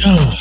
Oh.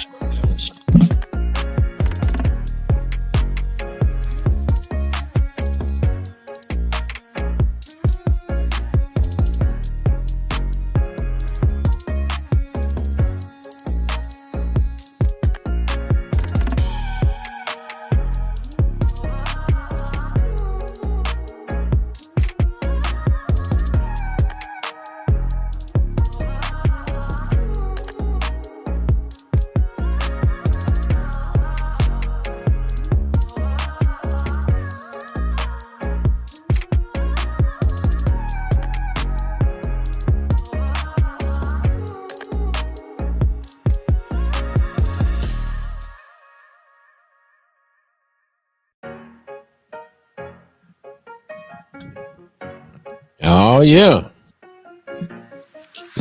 Oh yeah.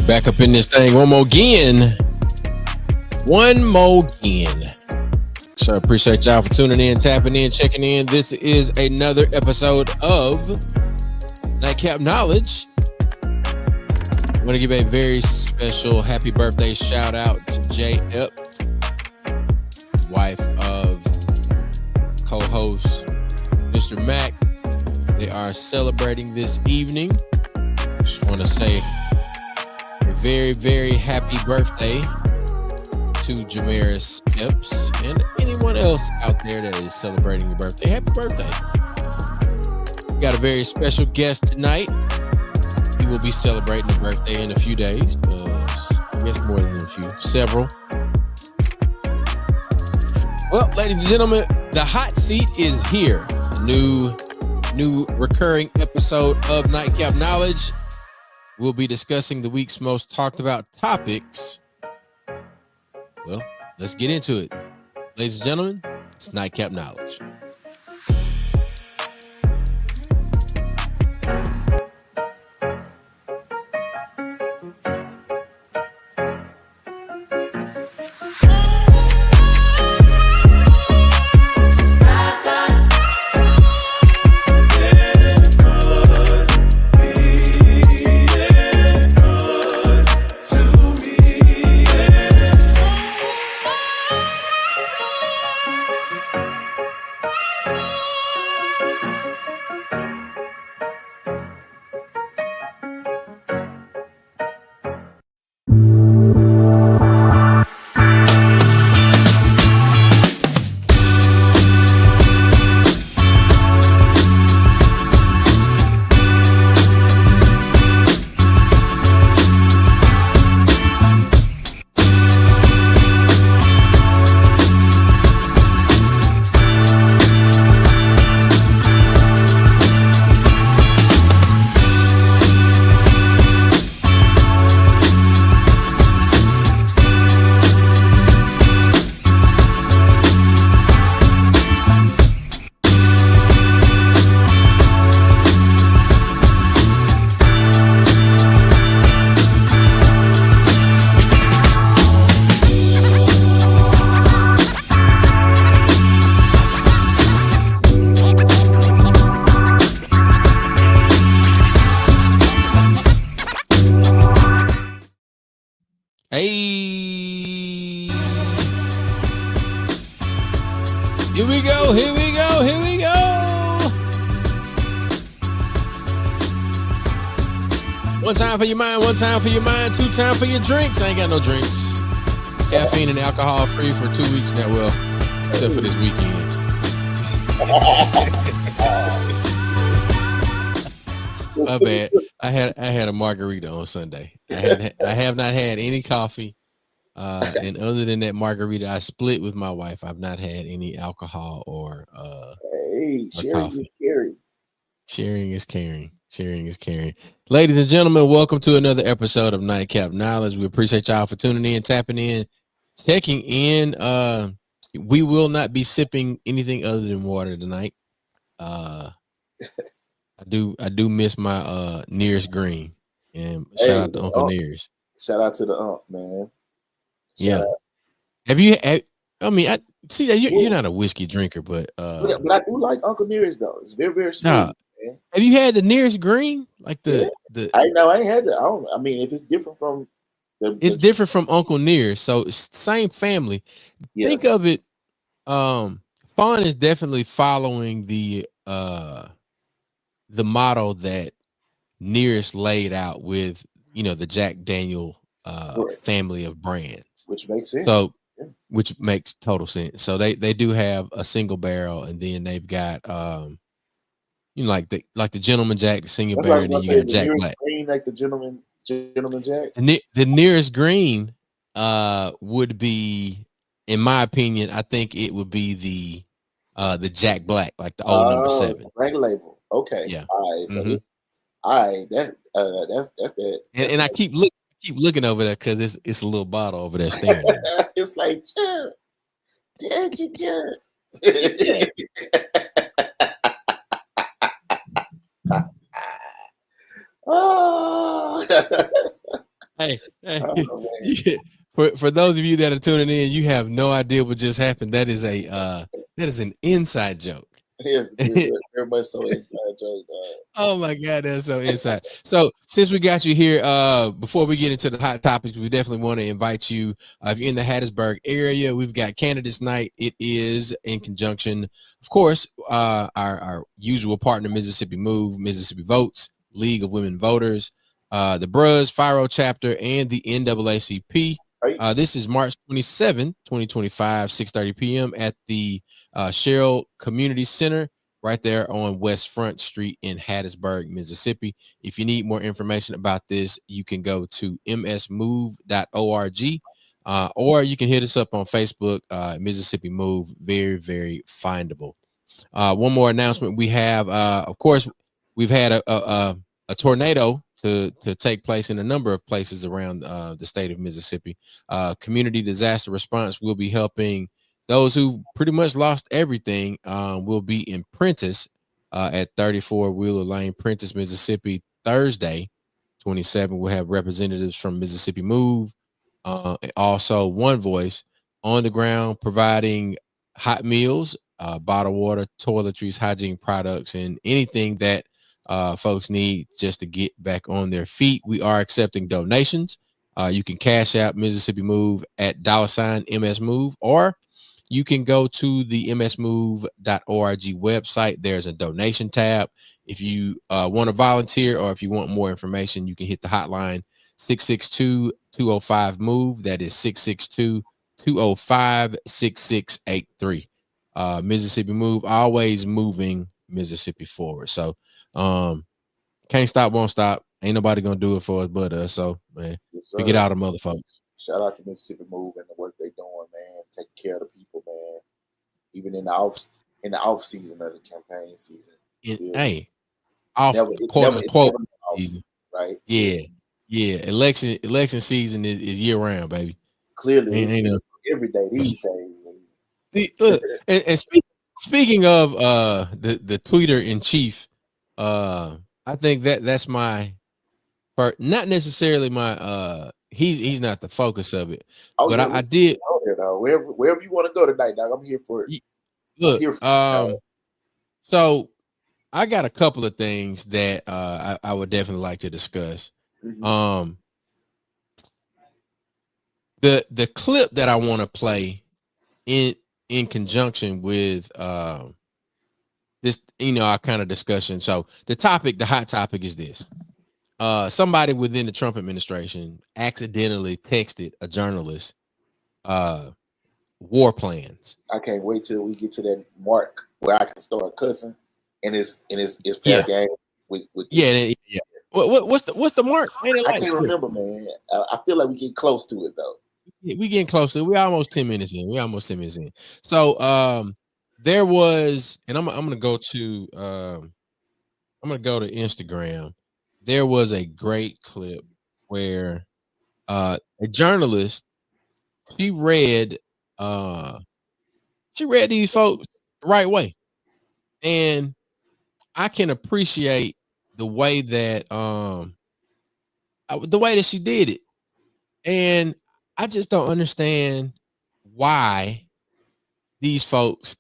Back up in this thing one more again. So I appreciate y'all for tuning in, tapping in, checking in. This is another episode of Nightcap Knowledge. I want to give a very special happy birthday shout out to Epps, wife of co-host Mr. Mac. They are celebrating this evening. Just want to say a very, very happy birthday to Jamaris Epps and anyone else out there that is celebrating your birthday. Happy birthday. We got a very special guest tonight. He will be celebrating a birthday in a few days. I guess more than a few, several. Well, ladies and gentlemen, the hot seat is here. The new recurring episode of Nightcap Knowledge. We'll be discussing the week's most talked about topics. Well, let's get into it. Ladies and gentlemen, it's Nightcap Knowledge. Hey, here we go. One time for your mind, two time for your drinks. I ain't got no drinks. Caffeine and alcohol free for 2 weeks now. Well, except for this weekend. My bad. I had a margarita on Sunday. I have not had any coffee. And other than that margarita, I split with my wife. I've not had any alcohol or sharing coffee. Is caring. Sharing is caring. Sharing is caring. Ladies and gentlemen, welcome to another episode of Nightcap Knowledge. We appreciate y'all for tuning in, tapping in, checking in. We will not be sipping anything other than water tonight. I do miss my nearest green. And shout out to Uncle Nears. Shout out to the man. Yeah. Have you? I mean, I see that you're not a whiskey drinker, but I do like Uncle Nears though. It's very, very smooth. Nah, have you had the Nearest Green? Like the I ain't had that. I mean, if it's different from It's different from Uncle Near. So it's same family. yeah, Think of it. Fawn is definitely following the model that Nearest laid out with the Jack Daniel correct. family of brands. Which makes sense. So Yeah. which makes total sense. So they do have a single barrel, and then they've got like the Gentleman Jack, the Senior That's what I Barrel, was and then gonna you say. got The Jack nearest Black. green, like the gentleman Jack. The nearest green would be, in my opinion, I think it would be the Jack Black, like the old number 7. Black label. Okay. Yeah. All right. So Hmm. this. All right. That's that. And I keep looking over there because it's a little bottle over there staring at me. It's like, did you do? Jack. Oh. Hey, Oh, yeah. For those of you that are tuning in, you have no idea what just happened. That is an inside joke. Yes, very much so inside joke. Oh my God, that's so inside. So since we got you here, before we get into the hot topics, we definitely want to invite you. If you're in the Hattiesburg area, we've got Candidates Night. It is in conjunction, of course, our usual partner, Mississippi Move, Mississippi Votes, League of Women Voters, the Bruz, FIRO chapter, and the NAACP. Right. This is March 27, 2025, 6:30 p.m. at the Sherrill Community Center, right there on West Front Street in Hattiesburg, Mississippi. If you need more information about this, you can go to msmove.org, or you can hit us up on Facebook, Mississippi Move. Very, very findable. One more announcement we have. Of course, we've had a tornado to take place in a number of places around the state of Mississippi. Community disaster response will be helping those who pretty much lost everything. Will be in Prentice at 34 Wheeler Lane, Prentice, Mississippi, Thursday, 27. We'll have representatives from Mississippi Move, also One Voice on the ground providing hot meals, bottled water, toiletries, hygiene products, and anything that folks need just to get back on their feet. We are accepting donations. You can cash out Mississippi Move at $MS Move, or you can go to the msmove.org website. There's a donation tab. If you want to volunteer, or if you want more information, you can hit the hotline 662-205-MOVE. That is 662-205-6683. Mississippi Move, always moving Mississippi forward. So can't stop, won't stop. Ain't nobody gonna do it for us but us. So man, Yes, forget all them other folks. Shout out to Mississippi Move and the work they doing, man. Taking care of the people, man. Even in the off season of the campaign season. Hey, off quote unquote season. Right? Yeah. Election season is year round, baby. Clearly, it's every day these days. Look, and speaking of the tweeter in chief, I think that's my part. Not necessarily my he's not the focus of it, but I did. Wherever you want to go tonight, dog, I'm here for it. Look, so I got a couple of things that I would definitely like to discuss. Mm-hmm. The clip that I want to play in conjunction with this, our kind of discussion. So the hot topic is this. Somebody within the Trump administration accidentally texted a journalist war plans. I can't wait till we get to that mark where I can start cussing and it's fair game with yeah. What's the mark? I can't remember, man. I feel like we get close to it though. We getting close to it. We're almost 10 minutes in. So there was, and I'm gonna go to Instagram. There was a great clip where a journalist she read these folks the right way, and I can appreciate the way that she did it, and I just don't understand why these folks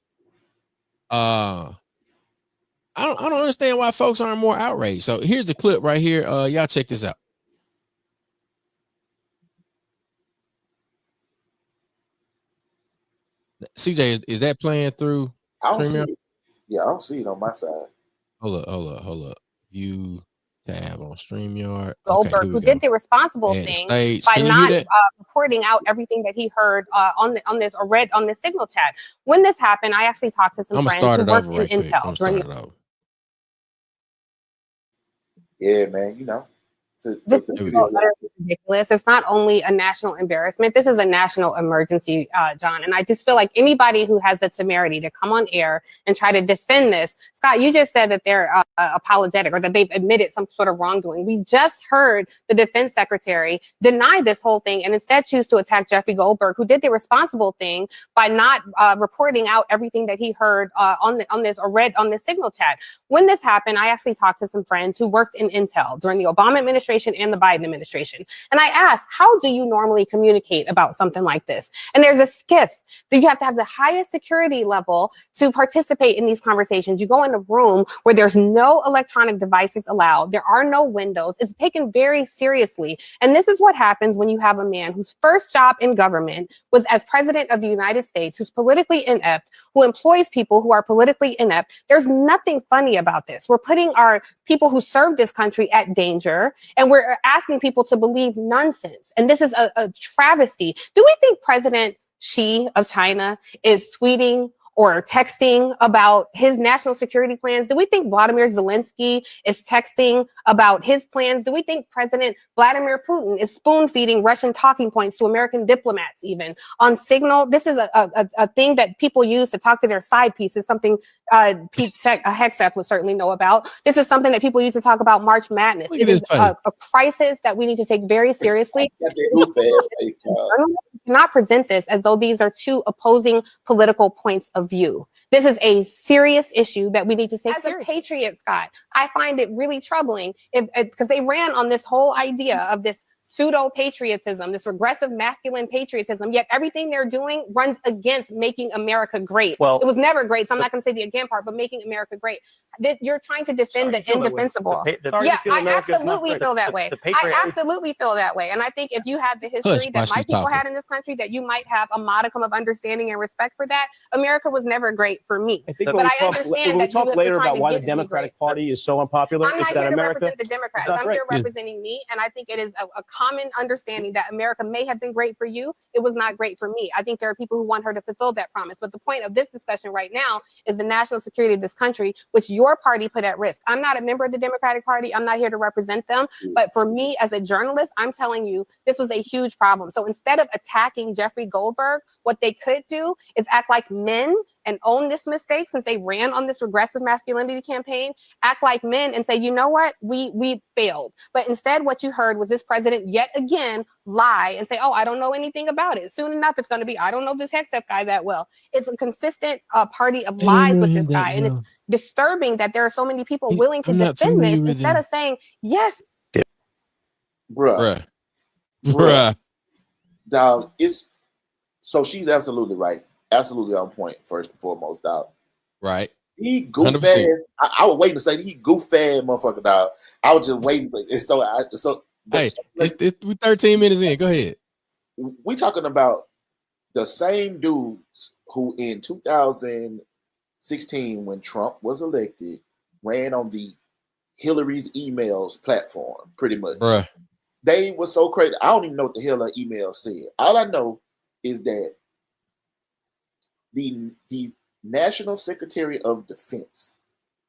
I don't understand why folks aren't more outraged. So here's the clip right here. Y'all check this out. CJ, is that playing through I don't see StreamYard? it. Yeah, I don't see it on my side. Hold up. View tab on StreamYard. Okay, Goldberg, here we who go. did the responsible Add the thing stage. by Can you hear not that? reporting out everything that he heard on this or read on the signal chat. When this happened, I actually talked to some I'm gonna friends start who it worked over in right quick. I'm Intel gonna during start the it over. Yeah, man. You know, This There we is go. ridiculous. It's not only a national embarrassment. This is a national emergency, John. And I just feel like anybody who has the temerity to come on air and try to defend this, Scott, you just said that they're apologetic or that they've admitted some sort of wrongdoing. We just heard the defense secretary deny this whole thing and instead choose to attack Jeffrey Goldberg, who did the responsible thing by not reporting out everything that he heard on this or read on this signal chat. When this happened, I actually talked to some friends who worked in Intel during the Obama administration and the Biden administration. And I asked, how do you normally communicate about something like this? And there's a skiff that you have to have the highest security level to participate in these conversations. You go in a room where there's no electronic devices allowed. There are no windows. It's taken very seriously. And this is what happens when you have a man whose first job in government was as president of the United States, who's politically inept, who employs people who are politically inept. There's nothing funny about this. We're putting our people who serve this country at danger, and we're asking people to believe nonsense. And this is a travesty. Do we think President Xi of China is tweeting or texting about his national security plans? Do we think Vladimir Zelensky is texting about his plans? Do we think President Vladimir Putin is spoon feeding Russian talking points to American diplomats even on Signal? This is a thing that people use to talk to their side pieces, something Pete Hegseth would certainly know about. This is something that people use to talk about March Madness. It is a crisis that we need to take very seriously. Not present this as though these are two opposing political points of view. This is a serious issue that we need to take seriously. As a patriot, Scott, I find it really troubling because they ran on this whole idea of this pseudo-patriotism, this regressive masculine patriotism, yet everything they're doing runs against making America great. Well, it was never great, so I'm not going to say the again part, but making America great. You're trying to defend the indefensible. I absolutely feel that way. I absolutely feel that way. And I think if you had the history that my people had in this country, that you might have a modicum of understanding and respect for that. America was never great for me. I think when we talk later about why the Democratic Party is so unpopular, I'm not here to represent the Democrats. I'm here representing me, and I think it is a common understanding that America may have been great for you. It was not great for me. I think there are people who want her to fulfill that promise. But the point of this discussion right now is the national security of this country, which your party put at risk. I'm not a member of the Democratic Party. I'm not here to represent them. But for me as a journalist, I'm telling you, this was a huge problem. So instead of attacking Jeffrey Goldberg, what they could do is act like men and own this mistake, since they ran on this regressive masculinity campaign, act like men and say, you know what, we failed. But instead, what you heard was this president yet again lie and say, oh, I don't know anything about it. Soon enough, it's going to be, I don't know this Hegseth guy that well. It's a consistent party of lies with this guy. And it's disturbing that there are so many people willing to defend this instead of saying, yes. Bruh. Dog, so she's absolutely right. Absolutely on point, first and foremost, dog. Right. He goof ass. I was waiting to say he goof ass motherfucker, dog. I was just waiting for it. Hey, we're 13 minutes in. Go ahead. We talking about the same dudes who in 2016, when Trump was elected, ran on the Hillary's emails platform, pretty much. Bruh. They were so crazy. I don't even know what the hell her email said. All I know is that the National Secretary of Defense,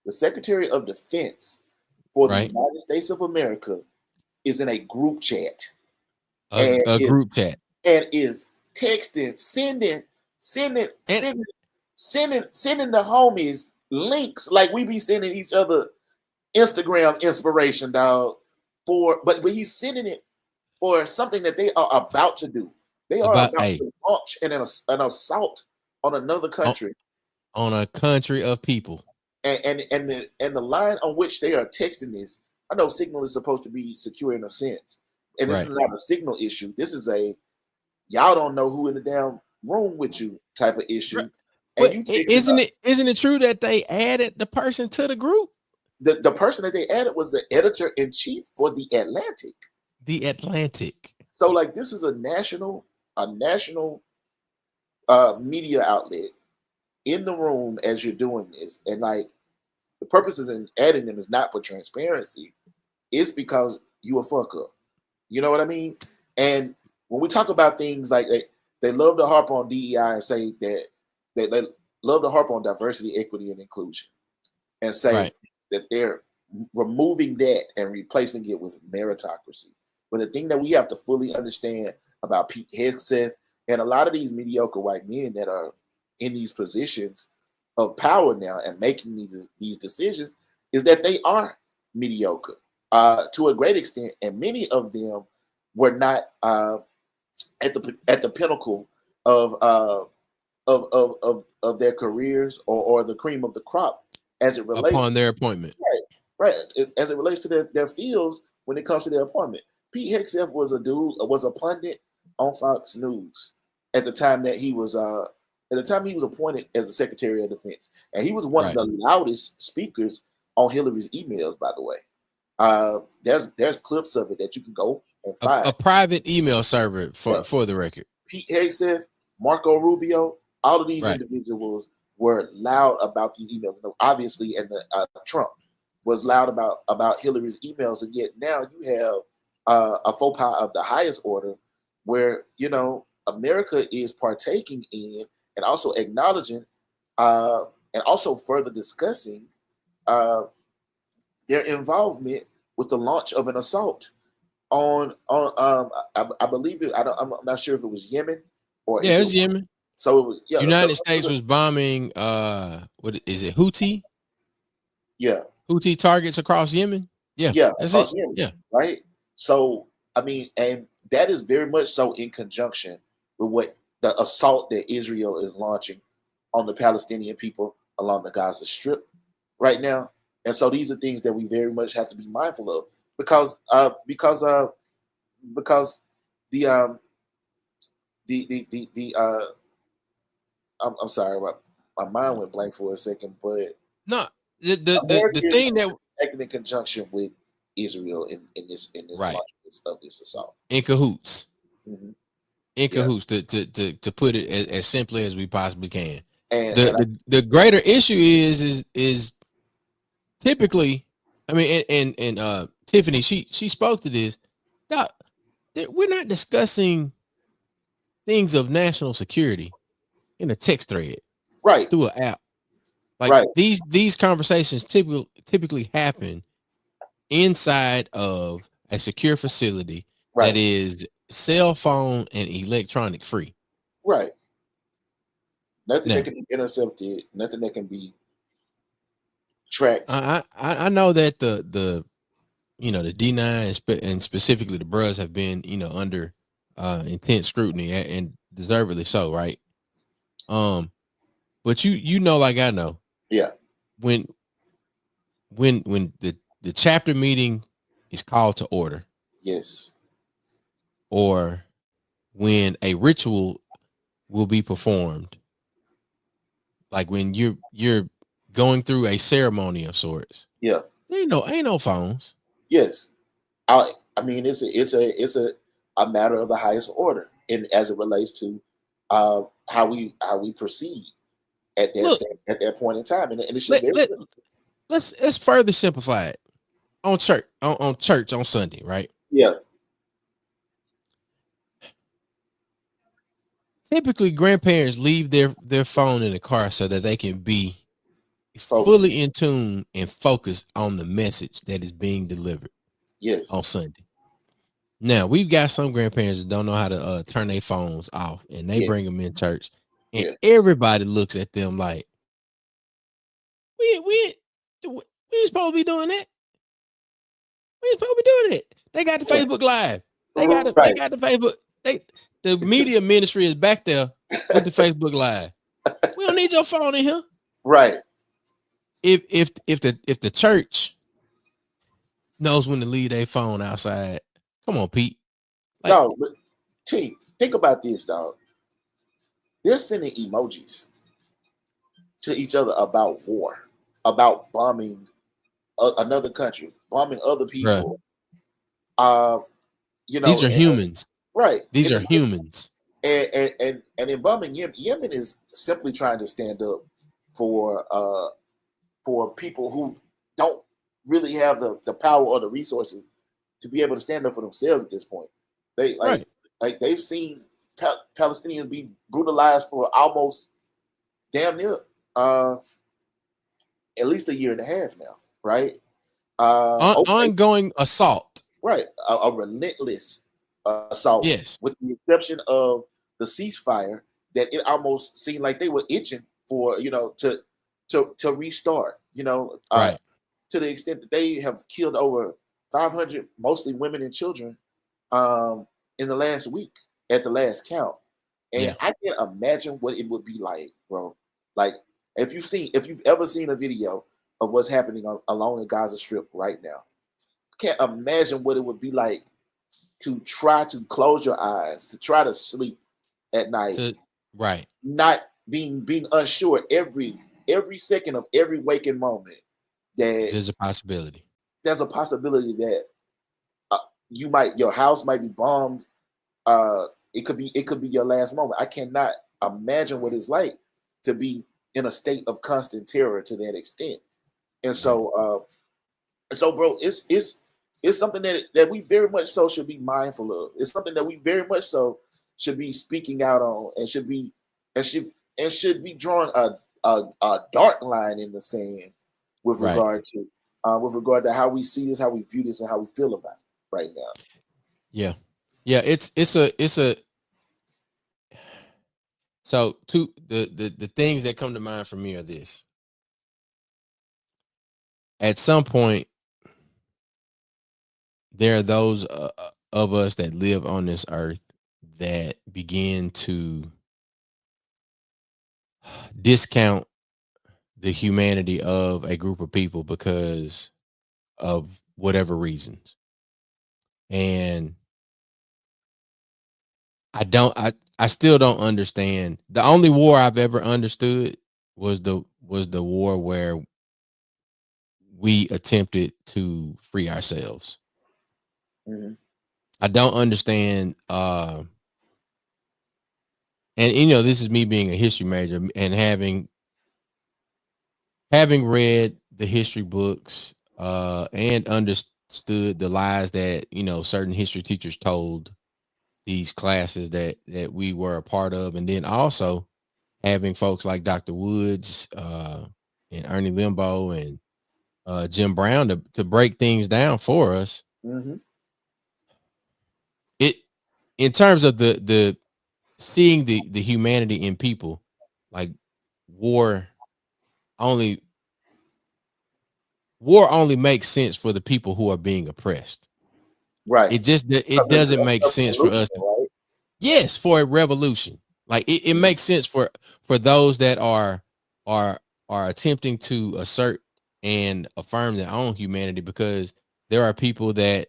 the Secretary of Defense for the United States of America, is in a group chat. Group chat. And is texting, sending the homies links like we be sending each other Instagram inspiration, dog. But he's sending it for something that they are about to do. They are about to launch an assault on another country, on a country of people, and the line on which they are texting this. I know Signal is supposed to be secure in a sense, and this is not a Signal issue. This is a y'all don't know who in the damn room with you type of issue. Right. And isn't it true that they added the person to the group? The person that they added was the editor-in-chief for the Atlantic. The Atlantic. So like this is a national media outlet in the room as you're doing this, and like the purposes in adding them is not for transparency, it's because you a fuck up. You know what I mean? And when we talk about things like they love to harp on DEI and say that they love to harp on diversity, equity, and inclusion, and say that they're removing that and replacing it with meritocracy. But the thing that we have to fully understand about Pete Hegseth and a lot of these mediocre white men that are in these positions of power now and making these decisions is that they are mediocre to a great extent, and many of them were not at the pinnacle of their careers or the cream of the crop as it relates upon their appointment. Right. As it relates to their fields when it comes to their appointment. Pete Hegseth was a pundit on Fox News at the time that he was appointed as the Secretary of Defense, and he was one of the loudest speakers on Hillary's emails. By the way, there's clips of it that you can go and find. A private email server for the record. Pete Hegseth, Marco Rubio, all of these individuals were loud about these emails. Obviously, and Trump was loud about Hillary's emails, and yet now you have a faux pas of the highest order, where America is partaking in and also acknowledging and also further discussing their involvement with the launch of an assault on I believe it. I'm not sure if it was Yemen or it was Yemen. So it was United States was bombing what is it, Houthi? Yeah. Houthi targets across Yemen. Yeah. That's it. Yemen, yeah. Right. So I mean, and that is very much so in conjunction with what the assault that Israel is launching on the Palestinian people along the Gaza Strip right now. And so these are things that we very much have to be mindful of because the I'm sorry, my mind went blank for a second, but no, the thing that acting in conjunction with Israel in this launch of this assault, in cahoots, in cahoots to put it as simply as we possibly can. And the greater issue is typically, I mean, and Tiffany, she spoke to this. Now, we're not discussing things of national security in a text thread, right, through an app. Like these conversations typically happen inside of a secure facility that is cell phone and electronic free. Right. Nothing that can be intercepted, nothing that can be tracked. I know that the the D9 and specifically the Bros have been under intense scrutiny and deservedly so, right? But you know, like I know, when the chapter meeting is called to order, or when a ritual will be performed, like when you're going through a ceremony of sorts, ain't no phones. Yes, I mean it's a matter of the highest order, and as it relates to how we proceed at that point in time, and it's just let's further simplify it on church on Sunday, right? Yeah. Typically, grandparents leave their phone in the car so that they can be fully in tune and focused on the message that is being delivered. On Sunday. Now we've got some grandparents that don't know how to turn their phones off, and they bring them in church, and everybody looks at them like, we ain't supposed to be doing that. We ain't supposed to be doing it. They got the Facebook Live. They got the Facebook. The media ministry is back there with the Facebook Live. We don't need your phone in here. Right. If the church knows when to leave their phone outside, come on, Pete. No, but T, think about this, dog. They're sending emojis to each other about war, about bombing another country, bombing other people. These are humans. Right. These are humans. And in Birmingham, Yemen is simply trying to stand up for people who don't really have the power or the resources to be able to stand up for themselves at this point. They like they've seen Palestinians be brutalized for almost damn near at least a year and a half now, right? Ongoing assault, right? A relentless assault. Yes, with the exception of the ceasefire, that it almost seemed like they were itching for to restart. right. To the extent that they have killed over 500, mostly women and children, in the last week at the last count. And I can't imagine what it would be like, bro. Like if you've ever seen a video of what's happening along the Gaza Strip right now, I can't imagine what it would be like to try to close your eyes, to try to sleep at night, not being unsure every second of every waking moment that there's a possibility. There's a possibility that your house might be bombed. It could be your last moment. I cannot imagine what it's like to be in a state of constant terror to that extent. And so, bro, it's something that we very much so should be mindful of. It's something that we very much so should be speaking out on, and should be drawing a dark line in the sand with regard to how we see this, how we view this, and how we feel about it right now. Yeah. It's a. So the things that come to mind for me are this. At some point, there are those of us that live on this earth that begin to discount the humanity of a group of people because of whatever reasons. And I still don't understand. The only war I've ever understood was the war where we attempted to free ourselves. Mm-hmm. I don't understand. And this is me being a history major and having read the history books and understood the lies that certain history teachers told these classes that we were a part of, and then also having folks like Dr. Woods and Ernie Limbo and Jim Brown to break things down for us. Mm-hmm. It, in terms of the seeing the humanity in people, like war only makes sense for the people who are being oppressed. Right. It doesn't make sense for us. Right? Yes, for a revolution. Like it makes sense for those that are attempting to assert and affirm their own humanity, because there are people that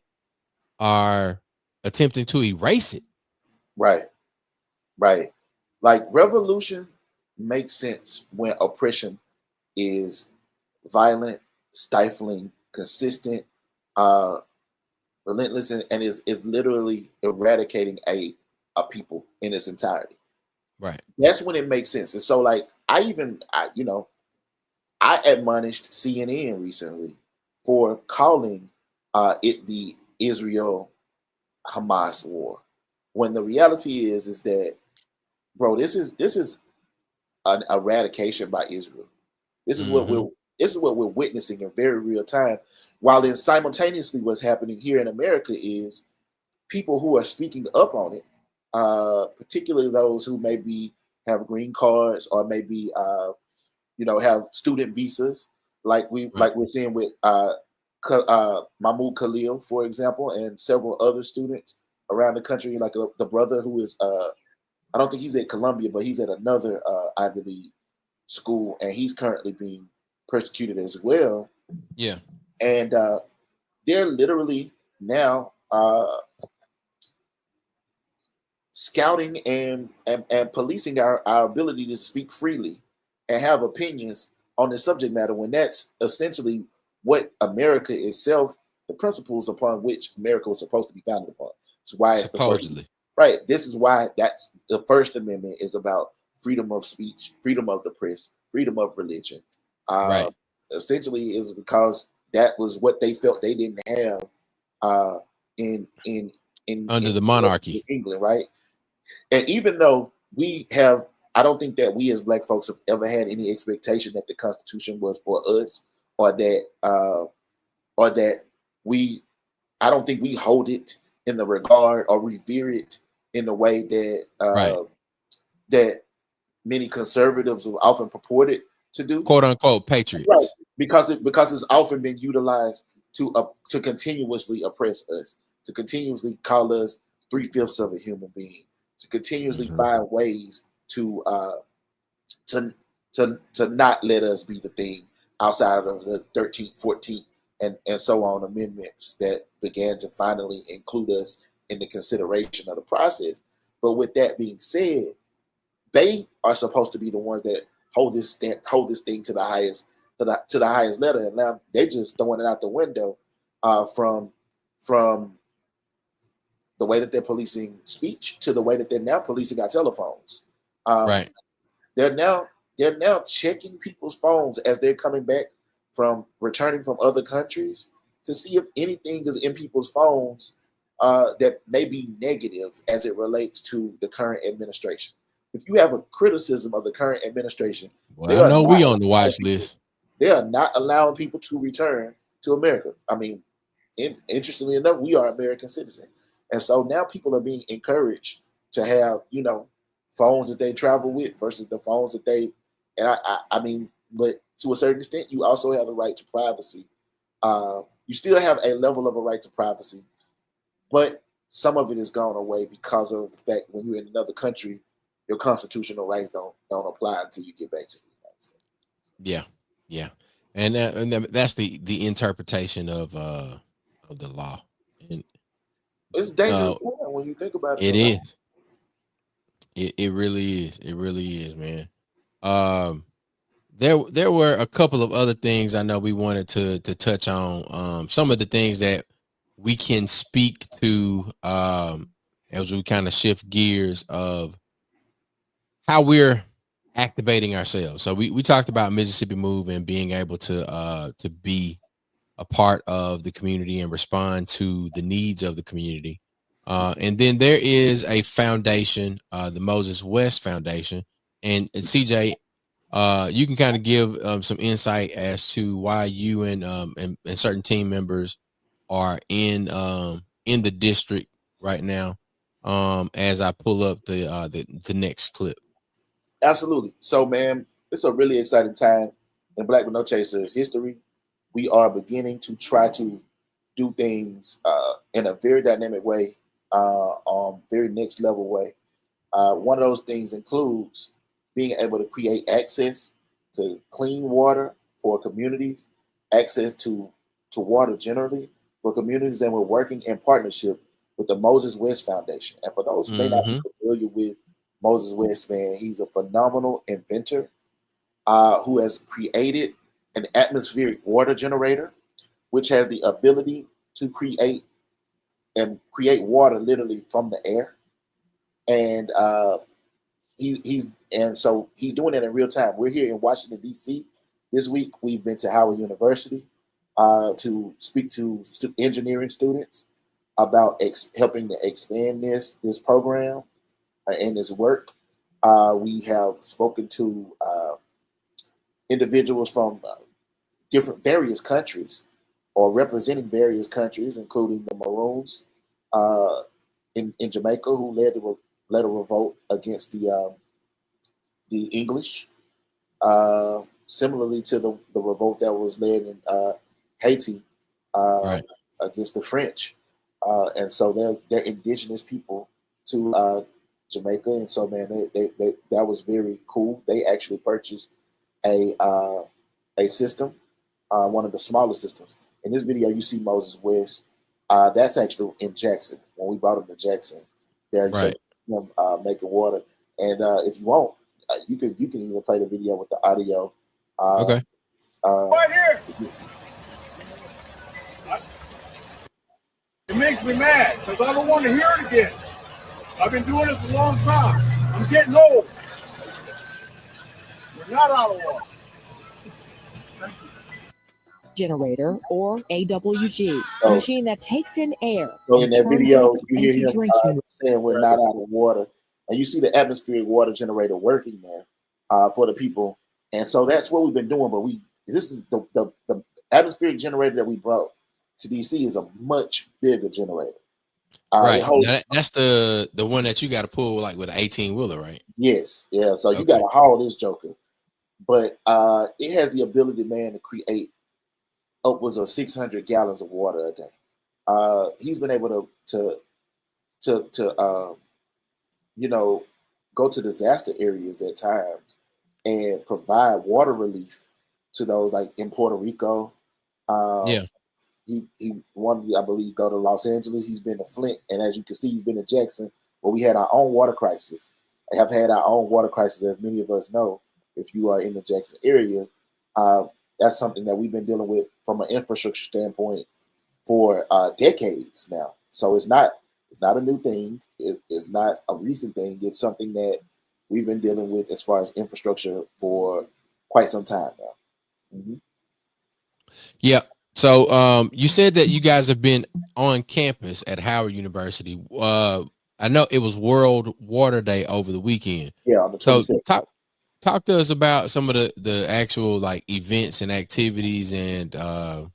are attempting to erase it. Right. Like revolution makes sense when oppression is violent, stifling, consistent, relentless, and is literally eradicating a people in its entirety. Right. That's when it makes sense. And so, like, I admonished CNN recently for calling it the Israel-Hamas war, when the reality is that, bro, this is an eradication by Israel. This is what we're witnessing in very real time. While then simultaneously what's happening here in America is people who are speaking up on it, particularly those who maybe have green cards or maybe have student visas, like we're seeing with Mahmoud Khalil, for example, and several other students around the country, like the brother who is I don't think he's at Columbia, but he's at another Ivy League school, and he's currently being persecuted as well. Yeah. And they're literally now scouting and policing our ability to speak freely and have opinions on the subject matter, when that's essentially what America itself, the principles upon which America was supposed to be founded upon. It's why it's supposedly. Right. This is why that's the First Amendment is about freedom of speech, freedom of the press, freedom of religion. Right. Essentially, it was because that was what they felt they didn't have in under the monarchy, England, right? And even though we have, I don't think that we as Black folks have ever had any expectation that the Constitution was for us, or that we, I don't think we hold it in the regard or revere it in the way that that many conservatives have often purported to do, quote unquote patriots, right? Because it's often been utilized to continuously oppress us, to continuously call us 3/5 of a human being, to continuously find ways to not let us be the thing outside of the 13th, 14th, and so on amendments that began to finally include us in the consideration of the process. But with that being said, they are supposed to be the ones that hold this thing to the highest letter, and now they're just throwing it out the window from the way that they're policing speech to the way that they're now policing our telephones. Right. They're now checking people's phones as they're coming back from returning from other countries to see if anything is in people's phones that may be negative as it relates to the current administration. If you have a criticism of the current administration, well, I know we on the watch list. They are not allowing people to return to America. I mean, interestingly enough, we are American citizens. And so now people are being encouraged to have, phones that they travel with versus the phones that they, and I mean, but to a certain extent, you also have the right to privacy. You still have a level of a right to privacy, but some of it is gone away because of the fact when you're in another country, your constitutional rights don't apply until you get back to the United States. Yeah. And that's the interpretation of the law. And it's dangerous when you think about it. It is. It really is. It really is, man. There were a couple of other things I know we wanted to touch on. Some of the things that we can speak to as we kind of shift gears of how we're activating ourselves. So we talked about Mississippi Move and being able to be a part of the community and respond to the needs of the community. And then there is a foundation, the Moses West Foundation. And CJ, you can kind of give some insight as to why you and certain team members are in the district right now. As I pull up the next clip. Absolutely. So, man, it's a really exciting time in Black with No Chasers history. We are beginning to try to do things in a very dynamic way, very next level way. One of those things includes being able to create access to clean water for communities, access to water generally for communities, and we're working in partnership with the Moses West Foundation. And for those who may not be familiar with Moses West, man, he's a phenomenal inventor who has created an atmospheric water generator, which has the ability to create water literally from the air. And he's doing it in real time. We're here in Washington, D.C. This week, we've been to Howard University to speak to engineering students about helping to expand this program and this work. We have spoken to individuals from various countries or representing various countries, including the Maroons in Jamaica, who led a revolt against the English, similarly to the revolt that was led in Haiti against the French. And so they're indigenous people to Jamaica, and so man, they that was very cool. They actually purchased a system, one of the smaller systems. In this video, you see Moses West. That's actually in Jackson. When we brought him to Jackson, there you see him making water. And if you want, you can even play the video with the audio. Okay. Right here. It makes me mad because I don't want to hear it again. I've been doing this a long time. I'm getting old. We're not out of water. Generator or AWG, a machine that takes in air. So in that video, you hear him drinking. saying we're not out of water, and you see the atmospheric water generator working there for the people, and so that's what we've been doing. But this is the atmospheric generator that we brought to DC is a much bigger generator. Right. Now that's the one that you got to pull like with an 18-wheeler, right? Yes. Yeah. So you got to haul this joker, but it has the ability, man, to create upwards of 600 gallons of water a day. He's been able to go to disaster areas at times and provide water relief to those, like in Puerto Rico. He wanted to, I believe, go to Los Angeles. He's been to Flint, and as you can see, he's been to Jackson, where we had our own water crisis. I have had our own water crisis, as many of us know. If you are in the Jackson area, that's something that we've been dealing with from an infrastructure standpoint for decades now. So it's not a new thing. It's not a recent thing. It's something that we've been dealing with as far as infrastructure for quite some time now. Mm-hmm. Yeah. So you said that you guys have been on campus at Howard University. I know it was World Water Day over the weekend. Yeah, on the 26th. So talk to us about some of the actual like events and activities and the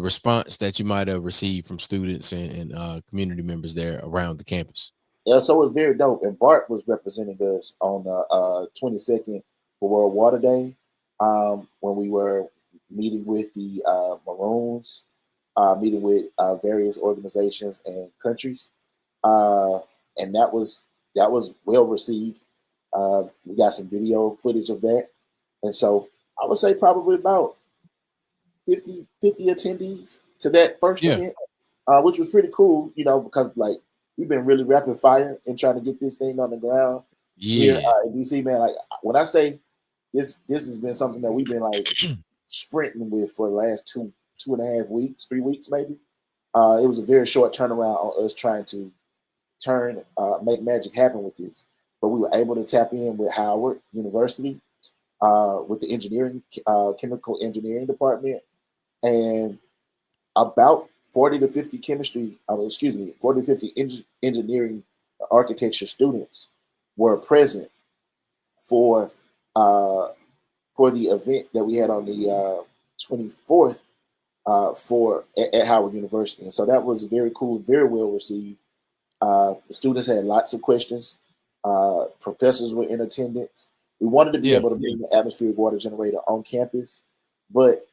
response that you might have received from students and community members there around the campus. Yeah, so it was very dope. And Bart was representing us on the 22nd for World Water Day when we were meeting with the Maroons, meeting with various organizations and countries. And that was well received. We got some video footage of that. And so I would say probably about 50 attendees to that first event, which was pretty cool, because like we've been really rapid fire in trying to get this thing on the ground here in DC, man. Like when I say this has been something that we've been like sprinting with for the last 2.5 weeks, 3 weeks maybe. It was a very short turnaround on us trying to make magic happen with this. But we were able to tap in with Howard University, with the engineering, chemical engineering department, and about 40 to 50 engineering architecture students were present for the event that we had on the 24th at Howard University. And so that was very cool, very well received. The students had lots of questions. Professors were in attendance. We wanted to be able to bring the atmospheric water generator on campus, but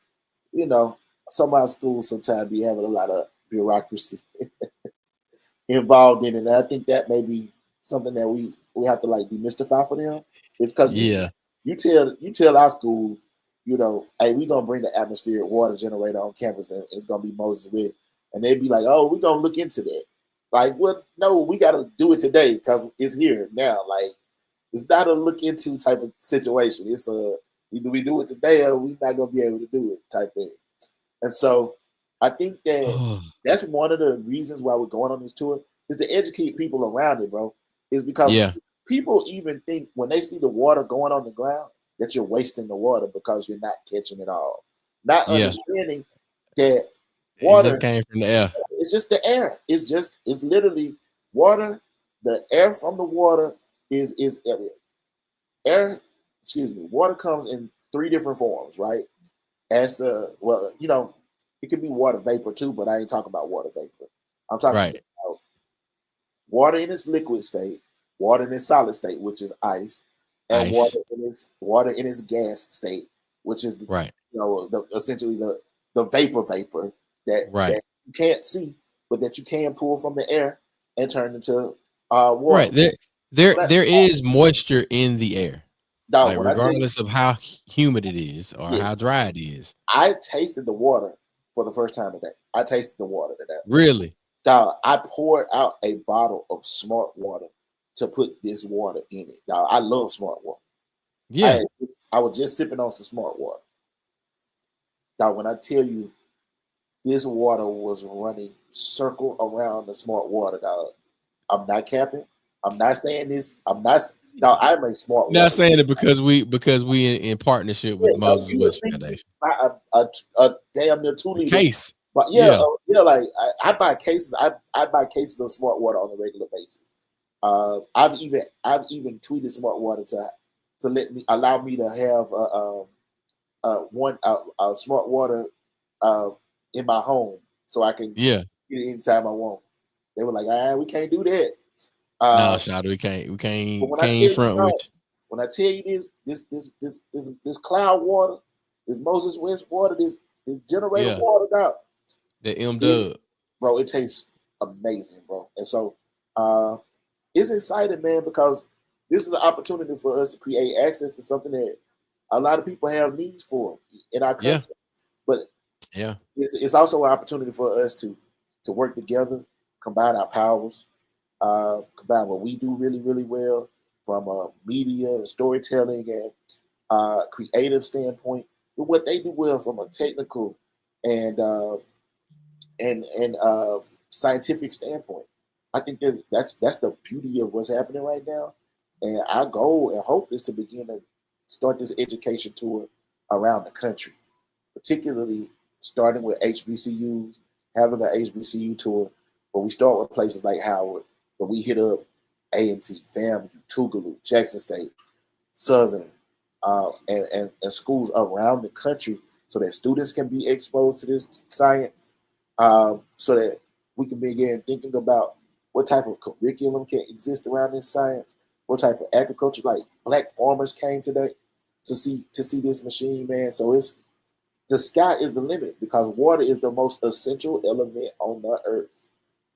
some of our schools sometimes be having a lot of bureaucracy involved in it. And I think that may be something that we have to like demystify for them. Because you tell our schools, hey, we're gonna bring the atmospheric water generator on campus and it's gonna be Moses with, and they'd be like, oh, we're gonna look into that. Like, well, no, we gotta do it today because it's here now. Like, it's not a look into type of situation. It's either we do it today or we're not gonna be able to do it type thing. And so I think that that's one of the reasons why we're going on this tour is to educate people around it, bro. Is because people even think when they see the water going on the ground that you're wasting the water because you're not catching it all. Not understanding that water came from the air. It's just the air. It's literally water. The air from the water is air. Excuse me. Water comes in 3 different forms, right? As it could be water vapor too, but I ain't talking about water vapor. I'm talking about water in its liquid state, water in its solid state, which is ice, and water in its gas state, which is essentially the vapor that you can't see, but that you can pull from the air and turn into water. Right. There is moisture in the air. Dog, regardless of how humid it is or how dry it is. I tasted the water for the first time today. I tasted the water today. Really? Dog, I poured out a bottle of Smart Water to put this water in it. Dog, I love Smart Water. Yeah. I was just sipping on some Smart Water. Dog, when I tell you this water was running circle around the Smart Water, dog, I'm not capping. I'm not saying this. I'm not. No, I'm a smart. Not water. saying it because we in partnership with Moses West Foundation. A damn near 2 liter Case. But like I buy cases. I buy cases of smart water on a regular basis. I've even tweeted smart water to allow me to have a smart water in my home so I can get it anytime I want. They were like, we can't do that. No, Shada, we can't front with you. When I tell you this cloud water, this Moses West water, this generator water, dog. The M-Dub. Bro, it tastes amazing, bro. And so it's exciting, man, because this is an opportunity for us to create access to something that a lot of people have needs for in our country. Yeah. But it's also an opportunity for us to work together, combine our powers, combine what we do really, really well from a media and storytelling and creative standpoint, with what they do well from a technical and scientific standpoint. I think that's the beauty of what's happening right now. And our goal and hope is to begin to start this education tour around the country, particularly starting with HBCUs, having an HBCU tour, where we start with places like Howard, but we hit up A&T, FAMU, Tougaloo, Jackson State, Southern, and schools around the country so that students can be exposed to this science, so that we can begin thinking about what type of curriculum can exist around this science, what type of agriculture, like Black farmers came today to see this machine, man. So the sky is the limit because water is the most essential element on the earth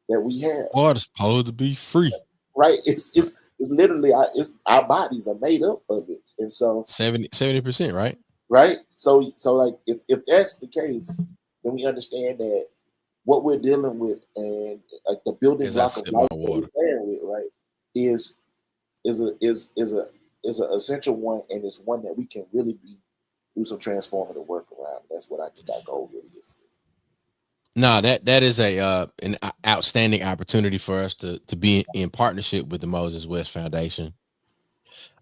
that we have. Water's supposed to be free. Right. It's literally our bodies are made up of it. And so 70%, right? Right. So like if that's the case, then we understand that what we're dealing with and like the building block of life we're playing with, right, is an essential one, and it's one that we can really do some transformative work around. That's what I think our goal really is. No, that is an outstanding opportunity for us to be in partnership with the Moses West Foundation.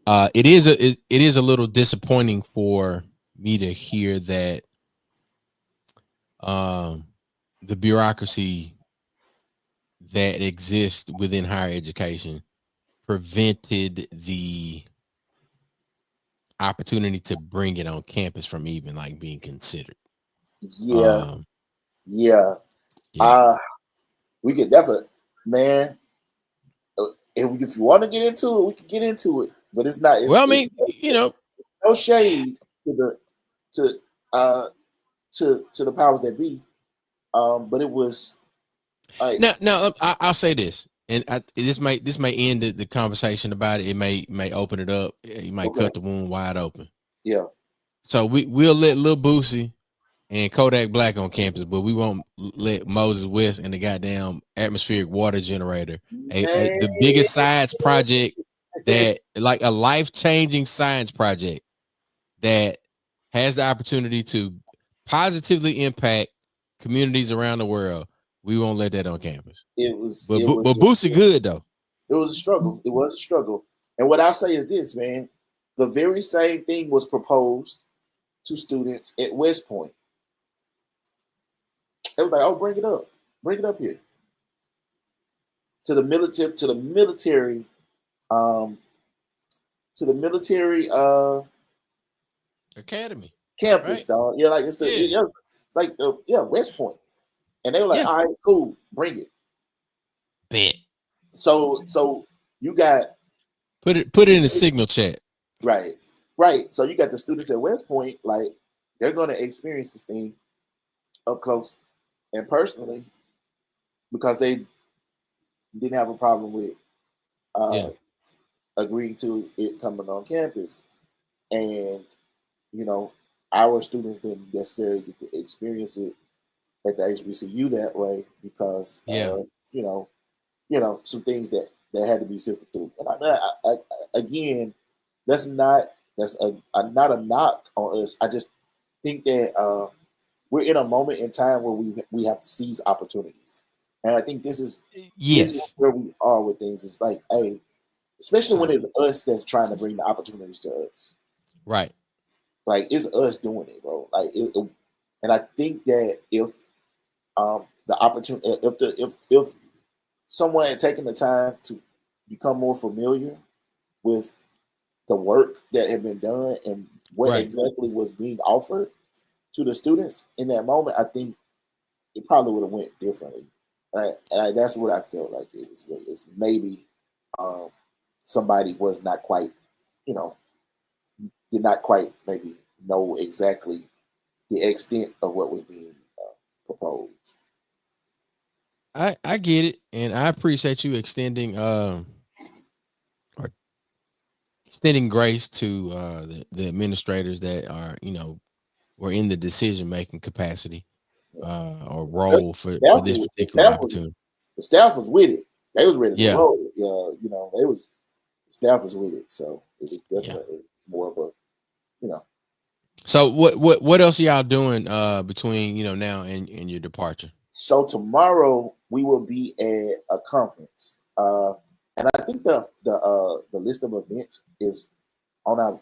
It is a little disappointing for me to hear that the bureaucracy that exists within higher education prevented the opportunity to bring it on campus from even like being considered. Yeah. We could. That's a man. If you want to get into it, we can get into it. But it's not. Well, I mean, no shade to the powers that be. But it was. Like, now I'll say this, and this may end the conversation about it. It may open it up. You might cut the wound wide open. Yeah. So we'll let Lil Boosie and Kodak Black on campus, but we won't let Moses West and the goddamn atmospheric water generator, the biggest science project that, like a life-changing science project that has the opportunity to positively impact communities around the world. We won't let that on campus. But Boosie good though. It was a struggle. It was a struggle. And what I say is this, man: the very same thing was proposed to students at West Point. It was like, oh, bring it up here. To the military academy campus, right? Dog. Yeah, like it's like West Point. And they were like, all right, cool, bring it. Bet. So you got put it in the signal chat. Right. So you got the students at West Point, like they're gonna experience this thing up close and personally because they didn't have a problem with agreeing to it coming on campus. And our students didn't necessarily get to experience it at the HBCU that way because some things that had to be sifted through. And again, that's not a knock on us. I just think that we're in a moment in time where we have to seize opportunities. And I think this is yes, where we are with things. It's like, hey, especially when it's us that's trying to bring the opportunities to us. right. Like it's us doing it, bro. Like and I think that if the opportunity, if someone had taken the time to become more familiar with the work that had been done and what Right. exactly was being offered to the students in that moment, I think it probably would have went differently. Right? And that's what I felt like it was. It's maybe somebody was not quite, you know, did not quite maybe know exactly the extent of what was being proposed. I get it, and I appreciate you or extending grace to the administrators that are were in the decision making capacity or role for this particular opportunity. The staff was with it. They was ready to Yeah, roll. The staff was with it. So it was yeah. definitely more of a, you know. So what else are y'all doing between now and your departure? So tomorrow we will be at a conference, and I think the list of events is on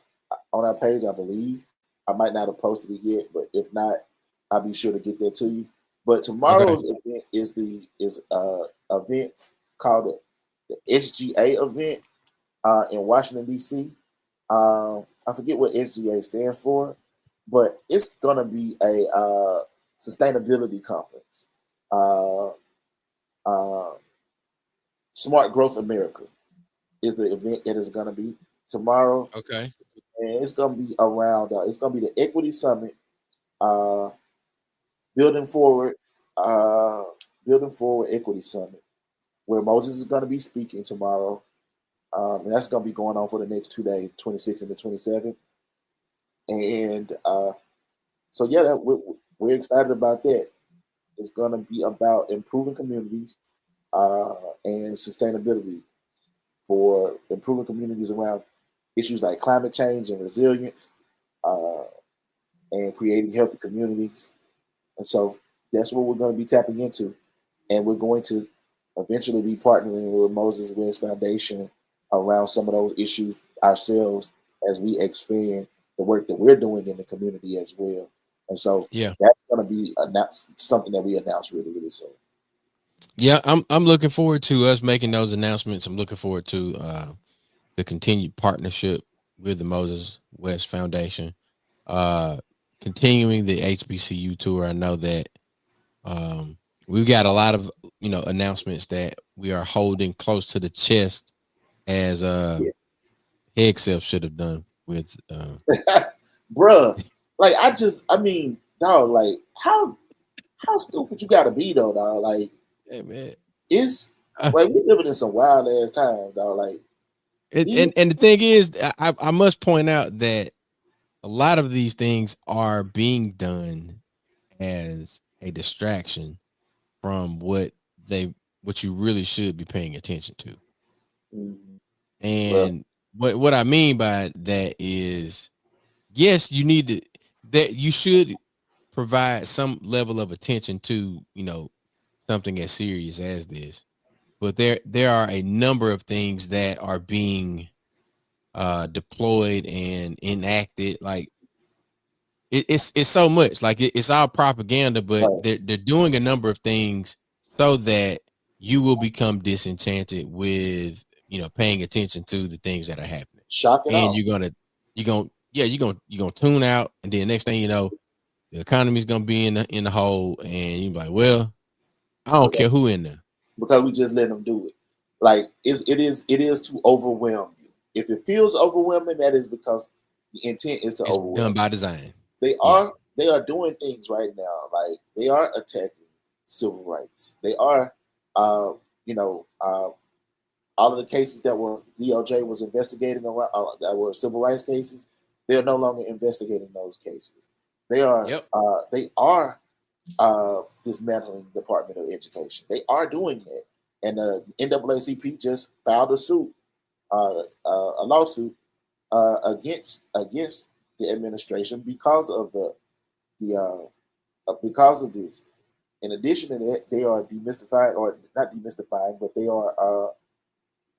our page. I believe I might not have posted it yet, but if not, I'll be sure to get that to you. But Okay. tomorrow's event is event called the SGA event in Washington D.C. I forget what SGA stands for, but it's gonna be a sustainability conference. Uh, uh, Smart Growth America is the event that is gonna be tomorrow, Okay. and it's gonna be around. It's gonna be the Equity Summit, uh, building forward, uh, building forward Equity Summit, where Moses is gonna be speaking tomorrow. And that's going to be going on for the next 2 days, 26th and the 27th. And so, yeah, we're excited about that. It's going to be about improving communities and sustainability for improving communities around issues like climate change and resilience uh, and creating healthy communities. And so that's what we're going to be tapping into. And we're going to eventually be partnering with Moses West Foundation around some of those issues ourselves as we expand the work that we're doing in the community as well. And so Yeah. that's going to be something that we announce really, really soon. Yeah, I'm looking forward to us making those announcements. I'm looking forward to the continued partnership with the Moses West Foundation, uh, continuing the HBCU tour. I know that we've got a lot of announcements that we are holding close to the chest, as Yeah. Hegseth should have done with Bruh, like I mean, dog, like how stupid you gotta be though, dog. Like hey man. it's like we living in some wild ass times, dog. Like And the thing is, I must point out that a lot of these things are being done as a distraction from what you really should be paying attention to. well, And what I mean by that is, yes, that you should provide some level of attention to, something as serious as this. But there are a number of things that are being deployed and enacted. Like it's so much. Like it's all propaganda, but right. they're doing a number of things so that you will become disenchanted with paying attention to the things that are happening, Shock and and awe. you're gonna tune out, and then next thing you know, the economy's gonna be in the hole, and you're like, well, I don't care who in there. Because we just let them do it. Like it is to overwhelm you. If it feels overwhelming, that is because the intent is to It's done overwhelm. by design. They Yeah. are doing things right now. Like they are attacking civil rights. They are, all of the cases that were DOJ was investigating around that were civil rights cases. They are no longer investigating those cases. They are Yep. Dismantling the Department of Education. They are doing that, and the NAACP just filed a lawsuit against the administration because of because of this. In addition to that, they are demystifying, or not demystifying, but they are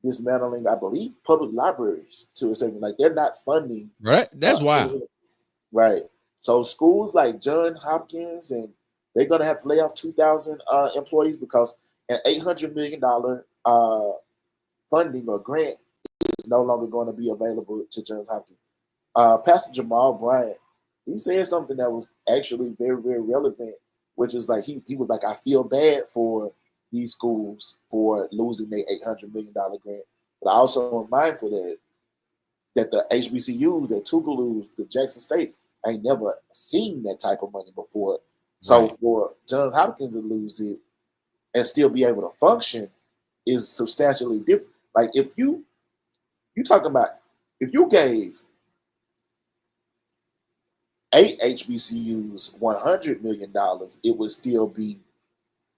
dismantling, I believe, public libraries to a certain, like they're not funding. Right, that's wild. Right. So schools like Johns Hopkins, and they're gonna have to lay off 2,000 employees because an $800 million funding or grant is no longer going to be available to Johns Hopkins. Pastor Jamal Bryant, he said something that was actually very, very relevant, which is like he was like, I feel bad for these schools for losing their $800 million grant, but I also am mindful that the HBCUs, the Tougaloo's, the Jackson States ain't never seen that type of money before. So for Johns Hopkins to lose it and still be able to function is substantially different. Like if you talking about, if you gave 8 HBCUs $100 million, it would still be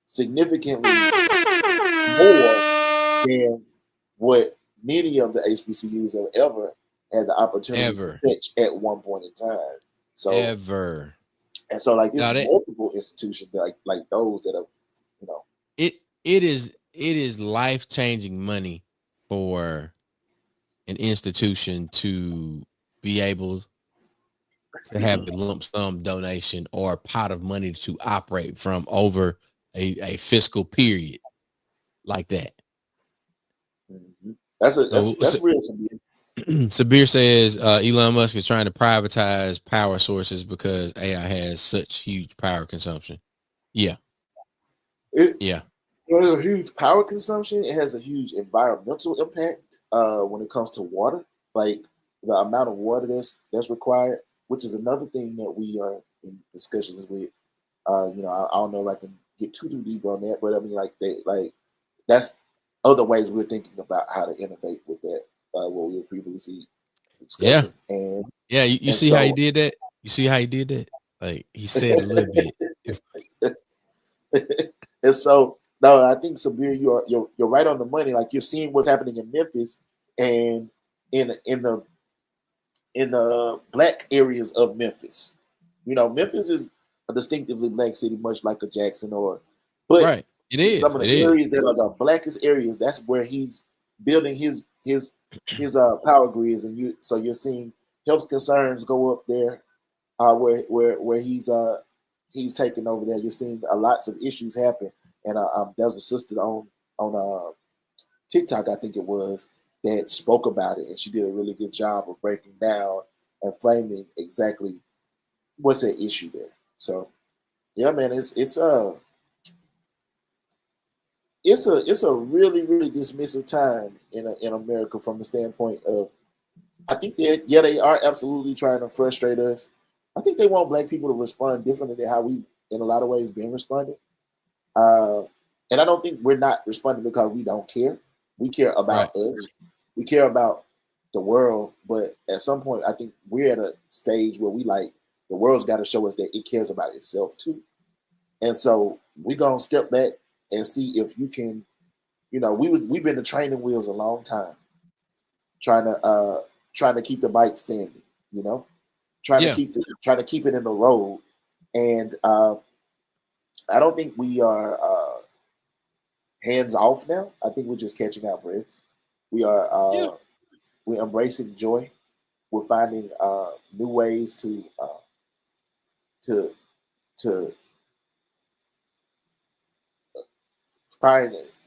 significantly more than what many of the HBCUs have ever had the opportunity to catch at one point in time. So and so like it's multiple institutions like those that have, you know, it is life-changing money for an institution to be able to have a lump sum donation or a pot of money to operate from over a fiscal period like that. Mm-hmm. That's real. Sabir says Elon Musk is trying to privatize power sources because AI has such huge power consumption. Yeah. It has a huge power consumption. It has a huge environmental impact when it comes to water, like the amount of water that's required, which is another thing that we are in discussions with. You know, I don't know if I can get too deep on that, but I mean, that's other ways we're thinking about how to innovate with that. What we were previously discussing. And you see how he did that? You see how he did that? Like he said a little bit. And so no, I think Sabir, you're right on the money. Like you're seeing what's happening in Memphis and in the black areas of Memphis. You know, Memphis is a distinctively black city, much like a Jackson but it is some of the areas that are the blackest areas. That's where he's building his power grids, and you're seeing health concerns go up there, where he's taking over there. You're seeing lots of issues happen, and there was a sister on TikTok, I think it was, that spoke about it, and she did a really good job of breaking down and framing exactly what's at issue there. So, yeah, man, it's a really, really dismissive time in America from the standpoint of, I think that they are absolutely trying to frustrate us. I think they want black people to respond differently than how we, in a lot of ways, been responding. And I don't think we're not responding because we don't care. We care about us. We care about the world. But at some point, I think we're at a stage where the world's got to show us that it cares about itself too. And so we're going to step back and see if you can, you know, we've been the training wheels a long time, trying to keep the bike standing, you know, trying to keep it in the road. And I don't think we are hands off now. I think we're just catching our breaths. We are we're embracing joy. We're finding new ways to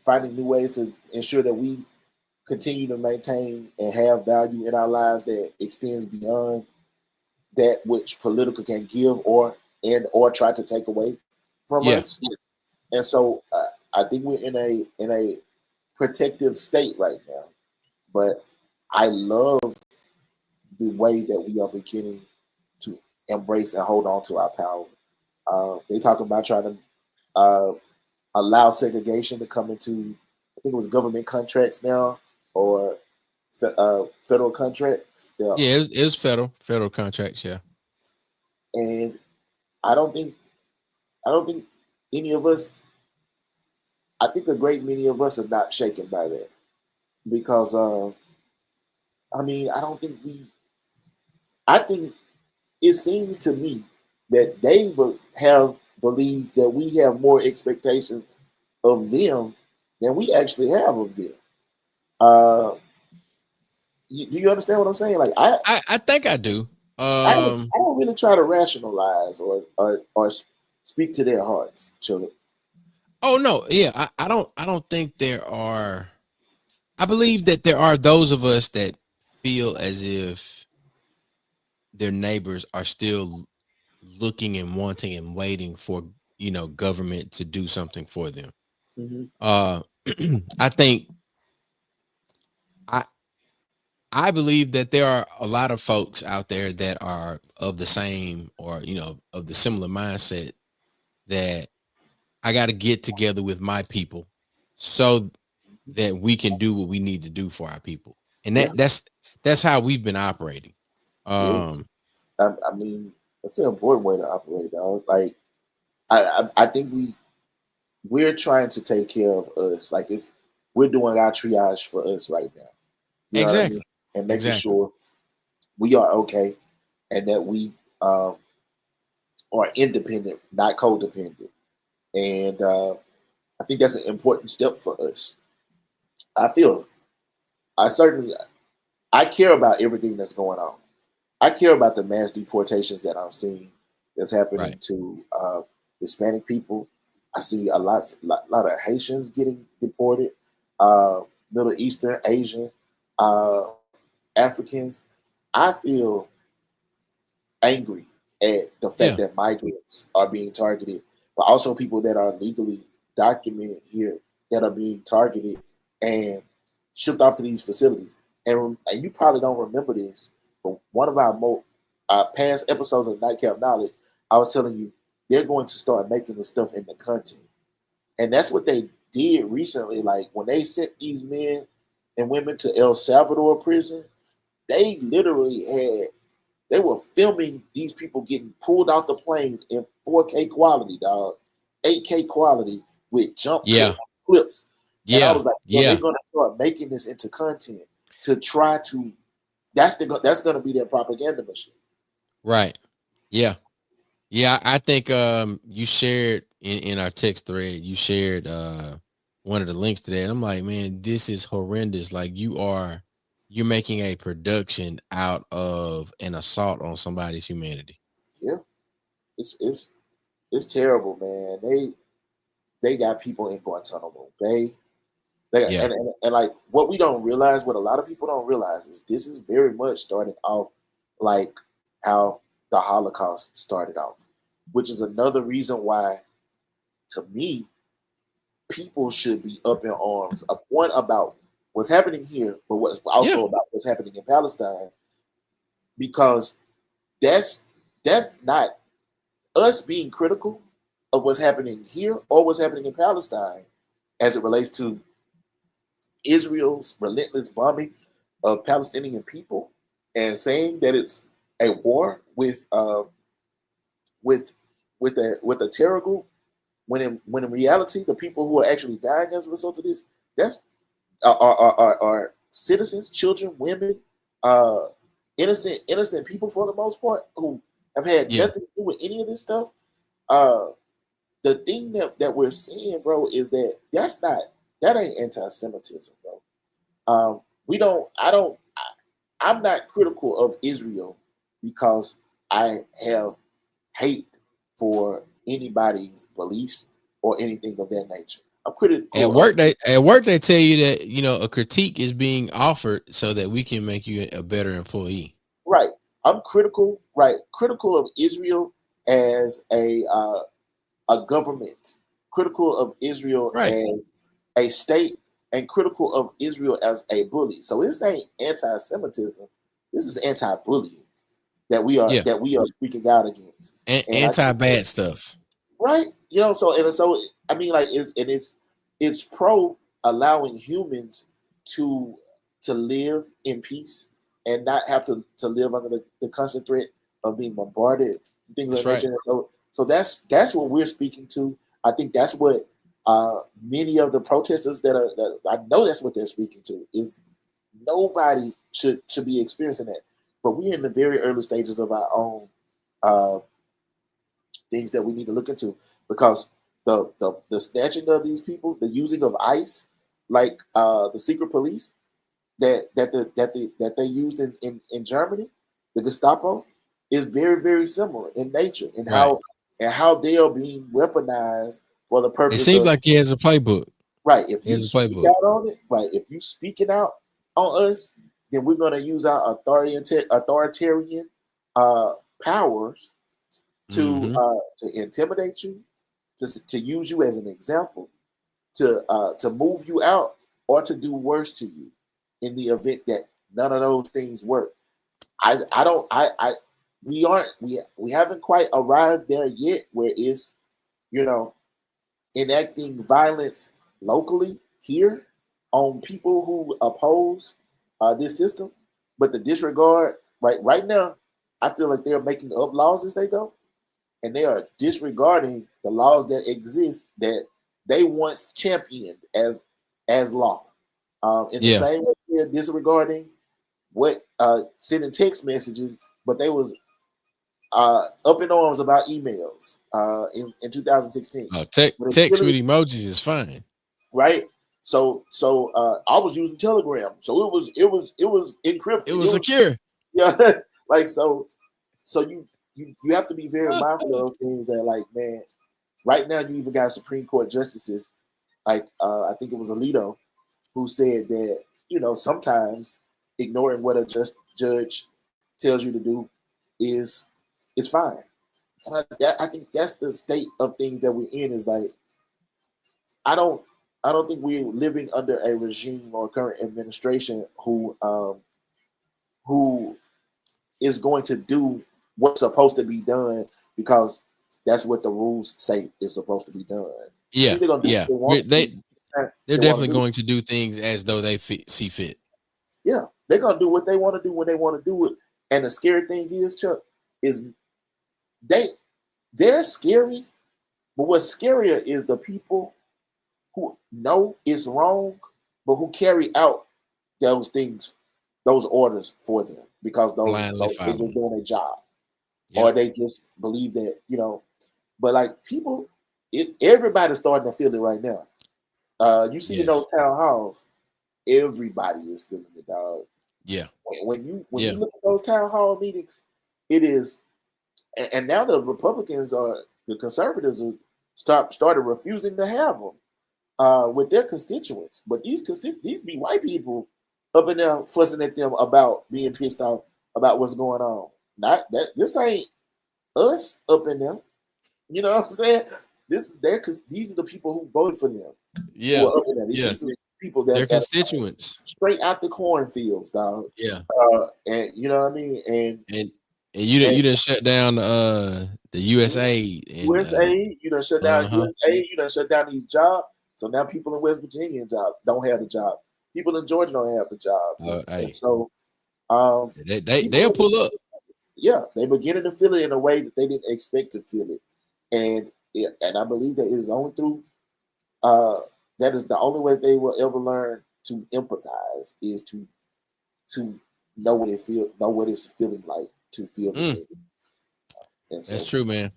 finding new ways to ensure that we continue to maintain and have value in our lives that extends beyond that which political can give or try to take away from us. And so I think we're in a protective state right now. But I love the way that we are beginning to embrace and hold on to our power. They talk about trying to allow segregation to come into, I think it was government contracts now, or federal contracts. Yeah, it was federal contracts. Yeah, and I don't think any of us. I think a great many of us are not shaken by that, because I mean, I think it seems to me that they will have believe that we have more expectations of them than we actually have of them. Do you understand what I'm saying? Like I think I do. I don't really try to rationalize or speak to their hearts, children. Oh no, yeah, I don't think there are. I believe that there are those of us that feel as if their neighbors are still looking and wanting and waiting for government to do something for them. Mm-hmm. I think I I believe that there are a lot of folks out there that are of the same or of the similar mindset that I got to get together with my people so that we can do what we need to do for our people, and Yeah, that's how we've been operating. yeah. Um, I mean, that's an important way to operate, dog. Like, I think we're trying to take care of us. Like, we're doing our triage for us right now. You know what I mean? exactly, And making exactly. sure we are okay, and that we are independent, not codependent. And I think that's an important step for us. I feel I care about everything that's going on. I care about the mass deportations that I'm seeing that's happening Right. to Hispanic people. I see a lot of Haitians getting deported, Middle Eastern, Asian, uh, Africans. I feel angry at the fact Yeah. that migrants are being targeted, but also people that are legally documented here that are being targeted and shipped off to these facilities. And you probably don't remember this, but one of our past episodes of Nightcap Knowledge, I was telling you they're going to start making this stuff into content, and that's what they did recently. Like when they sent these men and women to El Salvador prison, they literally they were filming these people getting pulled off the planes in 4K quality, dog, 8K quality with jump Yeah. cut clips. And I Yeah. was like, well, Yeah. they're gonna start making this into content to try to that's gonna be their propaganda machine. Right. Yeah. Yeah. I think you shared in our text thread, you shared one of the links to that. And I'm like, man, this is horrendous. Like you're making a production out of an assault on somebody's humanity. Yeah, it's terrible, man. They got people in Guantanamo Bay. Yeah. And like what we don't realize, what a lot of people don't realize is this is very much starting off like how the Holocaust started off, which is another reason why, to me, people should be up in arms. One about what's happening here, but what's Yeah. also about what's happening in Palestine, because that's not us being critical of what's happening here or what's happening in Palestine as it relates to Israel's relentless bombing of Palestinian people and saying that it's a war with a terror group, when in reality the people who are actually dying as a result of this that's are citizens, children, women, uh, innocent people for the most part who have had Yeah. nothing to do with any of this stuff. Uh, the thing that we're seeing, bro, is that ain't anti-Semitism, bro. We don't. I'm not critical of Israel because I have hate for anybody's beliefs or anything of that nature. I'm At critical of work, they tell you that a critique is being offered so that we can make you a better employee. right. I'm critical, right? Critical of Israel as a government, critical of Israel Right. as a state, and critical of Israel as a bully. So this ain't anti-Semitism. This is anti-bullying Yeah. that we are speaking out against. And I Anti think that, bad stuff. right, so I memean, like, it's pro allowing humans to live in peace and not have to live under the constant threat of being bombarded, things That's of that right. nature. So that's what we're speaking to. I think that's what many of the protesters that I know that's what they're speaking to is nobody should be experiencing that. But we're in the very early stages of our own uh, things that we need to look into, because the snatching of these people, the using of ICE, like the secret police that they used in Germany, the Gestapo, is very, very similar in nature and how they are being weaponized for the purpose. It seems like he has a playbook. Right. If you speak out on it, right. If you speaking out on us, then we're going to use our authoritarian powers to intimidate you, to use you as an example, to move you out, or to do worse to you in the event that none of those things work. We haven't quite arrived there yet, where it's, enacting violence locally here on people who oppose this system. But the disregard, right now, I feel like they're making up laws as they go, and they are disregarding the laws that exist that they once championed as law. In the same way, they're disregarding what sending text messages, but they was up in arms about emails in 2016. Text with emojis is fine, right? So I was using Telegram, so it was encrypted. It was secure. Yeah, like so you have to be very mindful of things that, like, man, right now you even got Supreme Court justices, like I think it was Alito, who said that sometimes ignoring what a judge tells you to do is fine. And I think that's the state of things that we're in. Is like, I don't think we're living under a regime or current administration who is going to do what's supposed to be done because that's what the rules say is supposed to be done. Yeah, they're definitely going to do things as though they see fit. Yeah, they're gonna do what they want to do when they want to do it. And the scary thing is, Chuck, is they're scary, but what's scarier is the people who know it's wrong, but who carry out those things, those orders for them, because they're doing their job, or they just believe that But like people, everybody's starting to feel it right now. You see in those town halls, everybody is feeling it, dog. Yeah. When you look at those town hall meetings, it is, and now the Republicans the conservatives started refusing to have them with their constituents. But these be white people up in there fussing at them about being pissed off about what's going on. Not that this ain't us up in there. You know what I'm saying? This is there because these are the people who voted for them. Yeah. These people that they're constituents straight out the cornfields, dog. Yeah. And you know what I mean? And you didn't shut down the USA. USA, you done shut down USA, you done shut down these jobs. So now people in West Virginia don't have the job. People in Georgia don't have the jobs. So they'll pull up. Yeah, they're beginning to feel it in a way that they didn't expect to feel it. And I believe that it is only through that is the only way they will ever learn to empathize, is to know what it's feeling like to feel the thing. That's true, man.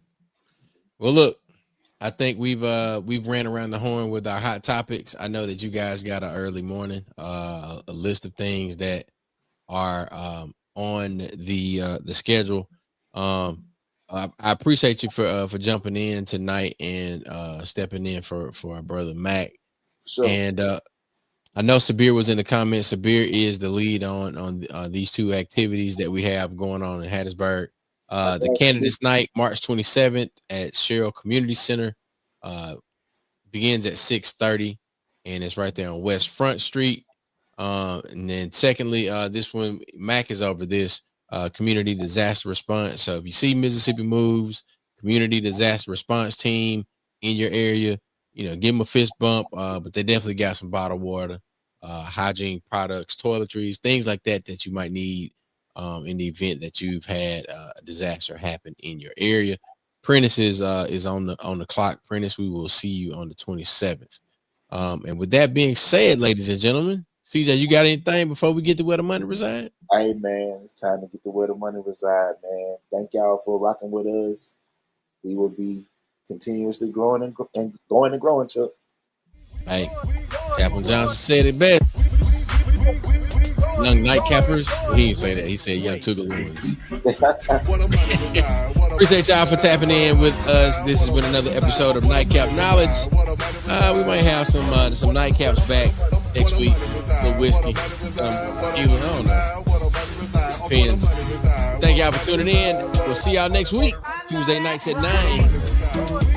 Well, look, I think we've ran around the horn with our hot topics. I know that you guys got an early morning, a list of things that are on the schedule. I appreciate you for jumping in tonight and stepping in for our brother Mac. Sure. And I know Sabir was in the comments. Sabir is the lead on these two activities that we have going on in Hattiesburg. The Candidates Night, March 27th at Sherrill Community Center, begins at 6:30, and it's right there on West Front Street. And then secondly, this one, Mac is over this community disaster response. So if you see Mississippi Moves community disaster response team in your area, give them a fist bump. But they definitely got some bottled water, hygiene products, toiletries, things like that you might need in the event that you've had a disaster happen in your area. Prentice is on the clock. Prentice, we will see you on the 27th. And with that being said, ladies and gentlemen, CJ, you got anything before we get to where the money reside? Hey man, it's time to get to where the money reside, man. Thank y'all for rocking with us. we will be continuously growing and going and growing, Chuck. Hey, Chaplain Johnson said it best. Young nightcappers. He didn't say that. He said young Toogaloons. Appreciate y'all for tapping in with us. This has been another episode of Nightcap Knowledge. We might have some nightcaps back next week. A little whiskey, some tequila. I don't know. Depends. Thank y'all for tuning in. We'll see y'all next week. Tuesday nights at 9.